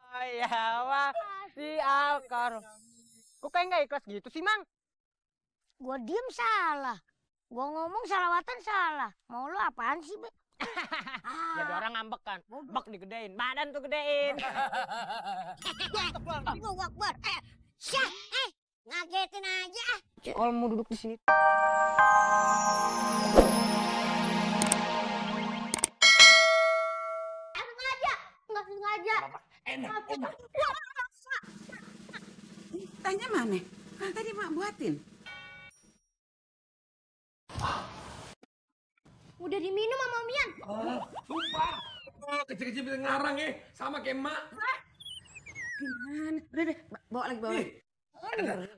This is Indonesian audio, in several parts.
Oh ya, wah, si Alkor. Kok kayak nggak ikhlas gitu sih, Mang? Gua diem salah. Gua ngomong salawatan salah. Mau lu apaan sih, Be? Jadi orang ngambek kan. Bek digedein, badan tuh gedein. Allahu Akbar. Syah, ngagetin aja. Kalau mau duduk di situ. Nggak sengaja. Enak. Tanya mana? Kan tadi mak buatin. Udah diminum sama Mian. Oh, sumpah. Oh, kecil-kecil bisa ngarang ya, sama kayak emak. Gimana? Udah, bawa lagi, bawa lagi. Assalamualaikum.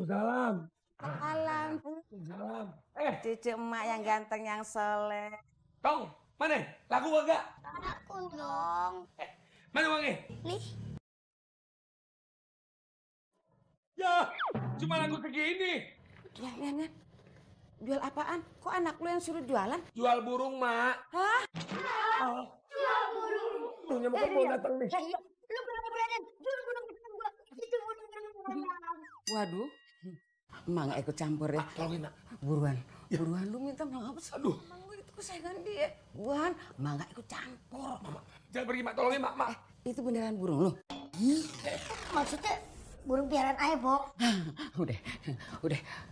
Salam. Salam. Salam. Cucu emak yang ganteng, yang soleh. Tong, mana? Laku kagak? Aku dong. Mana uangnya? Nih. Ya, cuma laku segini. Lian. Jual apaan? Kok anak lu yang suruh jualan? Jual burung, Mak. Hah? Jual burung. Burungnya mau datang nih. Lu berani jual burung gua. Itu burung. Waduh. Emak nggak ikut campur ya. Tolongin, Nak. Buruan lu minta maaf. Aduh. Emang gue itu kesayangan dia. Buruan, emak nggak ikut campur. Mama, jangan pergi, Mak. Tolongin, Mak. Itu beneran burung lu? Maksudnya burung piaraan ayah, Bo. Udah.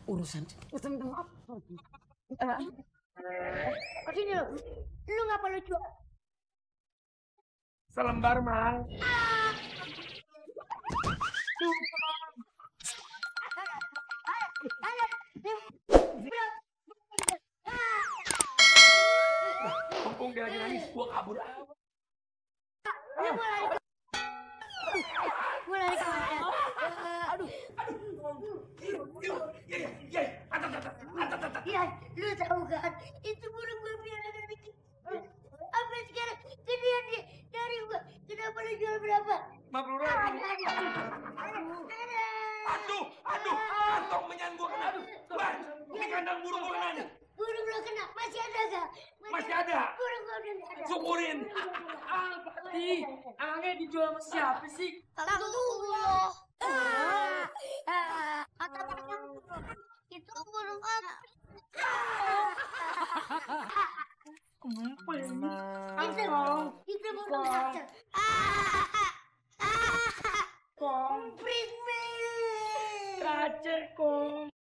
Urusan maaf. Sini lu ngapa lu jual? Selembar, Mang. Mumpung dia lagi nangis, gua kabur. Gua lari kemana? Iya, lu tahu kan? Itu burung gua piaraan dari kecil. Sampai sekarang gedean dia dari gua. Kenapa lu jual berapa? 50.000. Aduh, kantong menyan gua kena. Wah, ini kandang burung gua kena nih. Burung lu kena, masih ada gak? Masih ada. Burung gua udah gak ada. Syukurin. Apa sih? Anaknya dijual sama siapa sih? Astagfirullah. Kata itu burung apa? Itu burung kacer. Bring me. Kacer, Kong.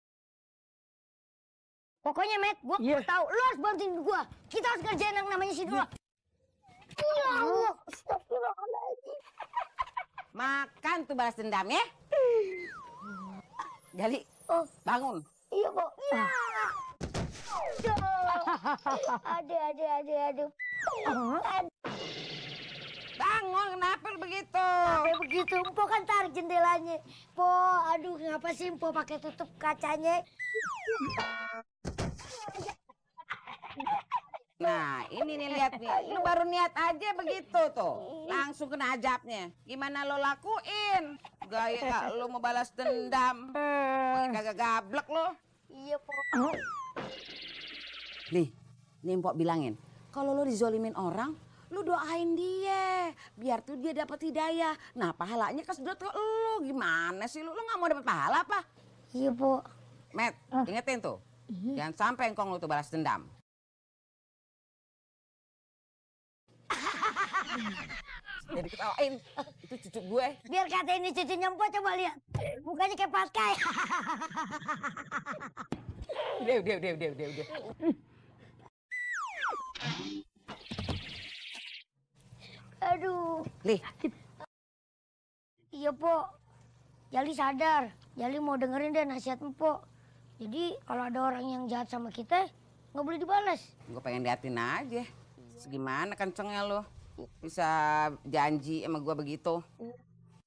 Pokoknya, Matt, gua tahu lu harus bantuin gua. Kita harus kerjain yang namanya si Dula. Ya Allah, astagfirullahaladzim. Makan tuh balas dendam ya. Gali, bangun. Iya, Bo. Iya. Aduh. Bangun, kenapa lu begitu? Kayak begitu, Empo kan tarik jendelanya. Po, aduh, ngapa sih Empo pakai tutup kacanya? Nah, ini nih lihat nih. Lu baru niat aja begitu tuh. Langsung kena ajabnya. Gimana lo lakuin? Gaya lu mau balas dendam. Kagak gablek lo. Iya, Po. Nih Mpok bilangin. Kalau lo dizolimin orang, lu doain dia. Biar tuh dia dapat hidayah. Nah, pahalanya kesedot ke lu. Gimana sih lu? Lu gak mau dapat pahala apa? Iya, Po. Met, ingetin tuh. Jangan sampai engkong lu tuh balas dendam. Jadi ketawain. Itu cucu gue. Biar kata ini cucunya Empo, coba lihat. Mukanya kayak patkai. Udah. Aduh. Lih. Iya, Po. Jali sadar. Jali mau dengerin deh nasihat Empo. Jadi kalau ada orang yang jahat sama kita, nggak boleh dibalas. Gue pengen liatin aja. Segimana kencengnya lo. Bisa janji sama gue begitu.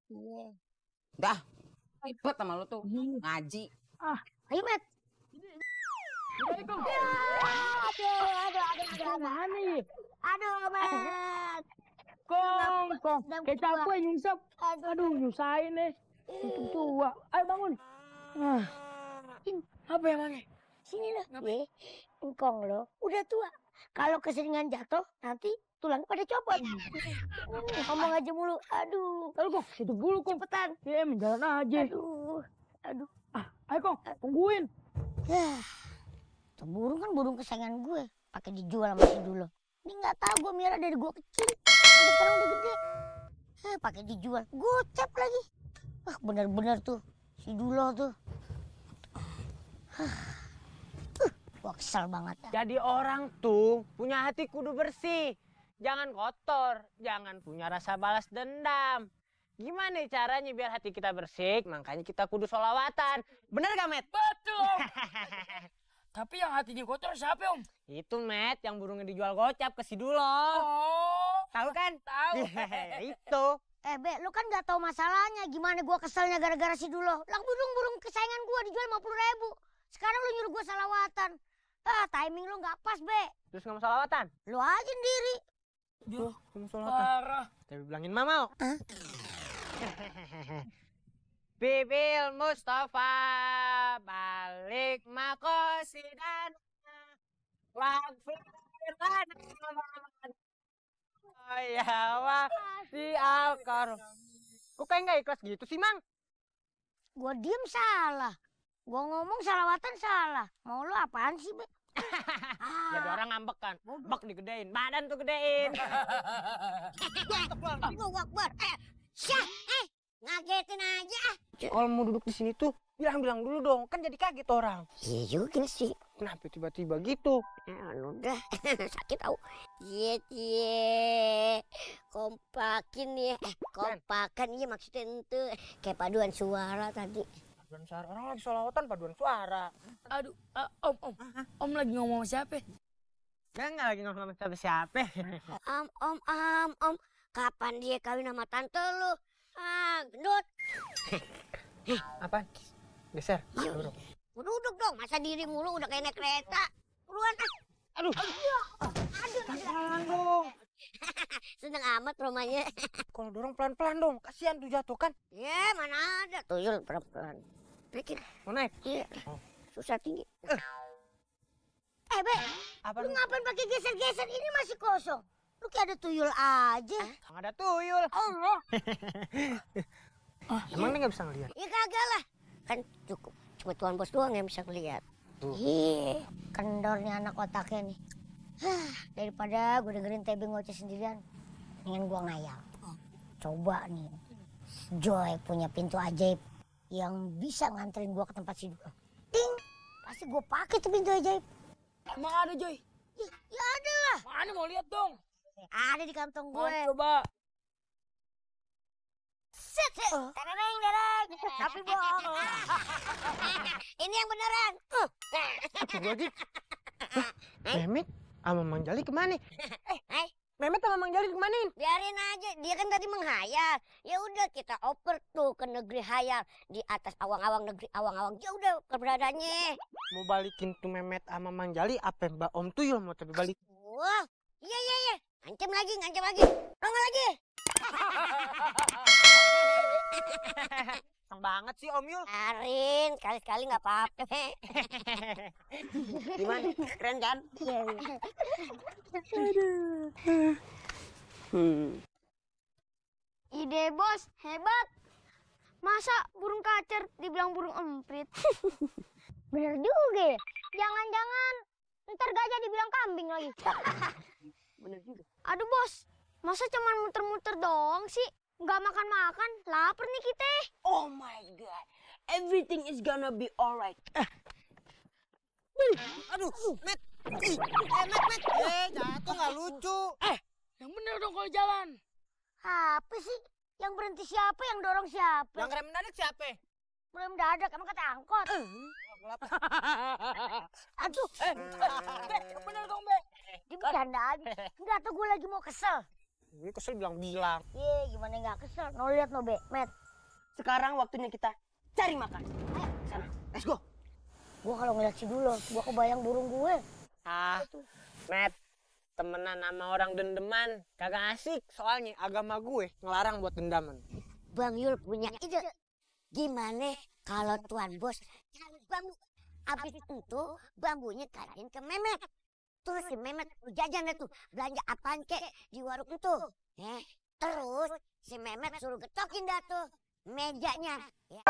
Iya. Dah, ribet sama lo tuh. Ngaji. Ayo, Met. Aduh, Met. Kong. Kayak capek nyungsep. Aduh, nyusahin nih. Untung tua. Ayo bangun. Apa emangnya? Sini lo. Engkong lo. Udah tua. Kalau keseringan jatuh, nanti tulang pada copot. Ngomong aja mulu. Aduh. Ayo Kong, situ dulu Kong. Cepetan. Ya, jalan aja. Aduh. Ayo Kong, tungguin. Yah. Tuh burung kan burung kesayangan gue. Pakai dijual sama si Dulo. Ini nggak tahu gue miara dari gue kecil. Sampai sekarang udah gede. Pakai dijual. Gocap lagi. Bener-bener tuh. Si Dulo tuh. Gua kesel banget. Jadi orang tuh punya hati kudu bersih. Jangan kotor, jangan punya rasa balas dendam. Gimana caranya biar hati kita bersih? Makanya kita kudu sholawatan. Bener gak, Met? Betul. Tapi yang hatinya kotor siapa, Om? Itu, Met, yang burungnya dijual gocap ke si Dulo. Oh, Tahu kan? tahu. Itu. Be, lu kan nggak tahu masalahnya. Gimana gua keselnya gara-gara si Dulo. Lah burung kesayangan gua dijual 50.000. Sekarang lu nyuruh gua salawatan. Timing lu nggak pas, Be. Terus nggak mau sholawatan? Lu aja sendiri. Duh, Nggak mau sholawatan. parah. Tapi bilangin Mama. Bibil Mustafa balik makosidan waqfir lana ya wa di akar. Kok kayak nggak ikhlas gitu sih, Mang? Gua diem salah. Gua ngomong salawatan salah. Mau lu apaan sih, Be? Jadi orang ngambek kan. Bak digedein, badan tuh gedein. Allahu Akbar. Syah, ngagetin aja. Kalau mau duduk di sini tuh bilang dulu dong, kan jadi kaget orang. Iya juga sih. Kenapa tiba-tiba gitu? Udah, sakit tau. Cie. Kompakin ya. Kompakan iya maksudnya itu. Kayak paduan suara tadi. Paduan suara, orang lagi sholawatan paduan suara. Aduh, Om. Om lagi ngomong sama siapa? Nggak lagi ngomong sama siapa. Om. Kapan dia kawin sama tante lu? Gendut. Apa? Geser. Iya. Duduk dong, masa diri mulu udah kayak naik kereta. Buruan Aduh. Pelan dong. Seneng amat rumahnya. Kalau dorong pelan-pelan dong, kasihan tuh jatuh kan. Ya, mana ada. Tuyul pelan-pelan. Naikin. Mau naik? Iya. Oh. Susah tinggi. Be, Apa lu ngapain pakai geser-geser? Ini masih kosong. Lu kayak ada tuyul aja. Nggak ada tuyul. Allah. Emang dia nggak bisa ngeliat? Ya kagak lah. Kan cukup. Cuma Tuan Bos doang yang bisa ngeliat. Ih, kendornya anak otaknya nih. Daripada gue dengerin TB ngoceh sendirian, mendingan gue ngayal. Coba nih, Joy punya pintu ajaib yang bisa nganterin gue ke tempat si Dulo. Ting, pasti gue pakai tuh pintu ajaib. Emang ada, Joy? Ya ada lah. Mana mau lihat dong? Ada di kantong gue. Mau coba. Set. Tereng. Tapi bohong. Ini yang beneran. Lagi. Memet sama Mang Jali kemana? Memet sama Mang Jali kemana? Biarin aja, dia kan tadi menghayal. Ya udah kita oper tuh ke negeri hayal di atas awang-awang negeri awang-awang. Ya udah keberadaannya. Mau balikin tuh Memet sama Mang Jali apa Mbak Om Tuyul mau tapi balik? Wah, iya. Ngancam lagi. Nongol lagi. Seneng banget sih Om Yul. Arin, sekali-sekali nggak apa-apa. Gimana? Keren kan? Iya. Ide bos, hebat. Masa burung kacer dibilang burung emprit? Bener juga ya. Jangan-jangan ntar gajah dibilang kambing lagi. Bener juga. Aduh bos, masa cuman muter-muter doang sih? Nggak makan-makan, lapar nih kita. Oh my God. Everything is gonna be alright. Aduh, Met. Met. Jatuh nggak lucu. Yang bener dong kalau jalan. Apa sih? Yang berhenti siapa? Yang dorong siapa? Yang rem mendadak siapa? Belum dadak, emang kata angkot. Aduh, Be, yang bener dong, Be. dia bercanda aja. Enggak tuh gue lagi mau kesel. Ini kesel bilang-bilang. Gimana nggak kesel? No lihat no Be, Met. Sekarang waktunya kita cari makan. Ayo, Sana, let's go. gue kalau ngeliat si Dulo, gue kebayang burung gue. Met, temenan sama orang dendeman kagak asik. Soalnya agama gue ngelarang buat dendaman. Bang Yul punya ide. Gimana kalau Tuan Bos cari bambu Abis itu bambunya kasihin ke Memet. Terus si Memet jajan deh tuh, belanja apaan kek di warung itu. Terus si Memet suruh getokin dah tuh mejanya. Ya.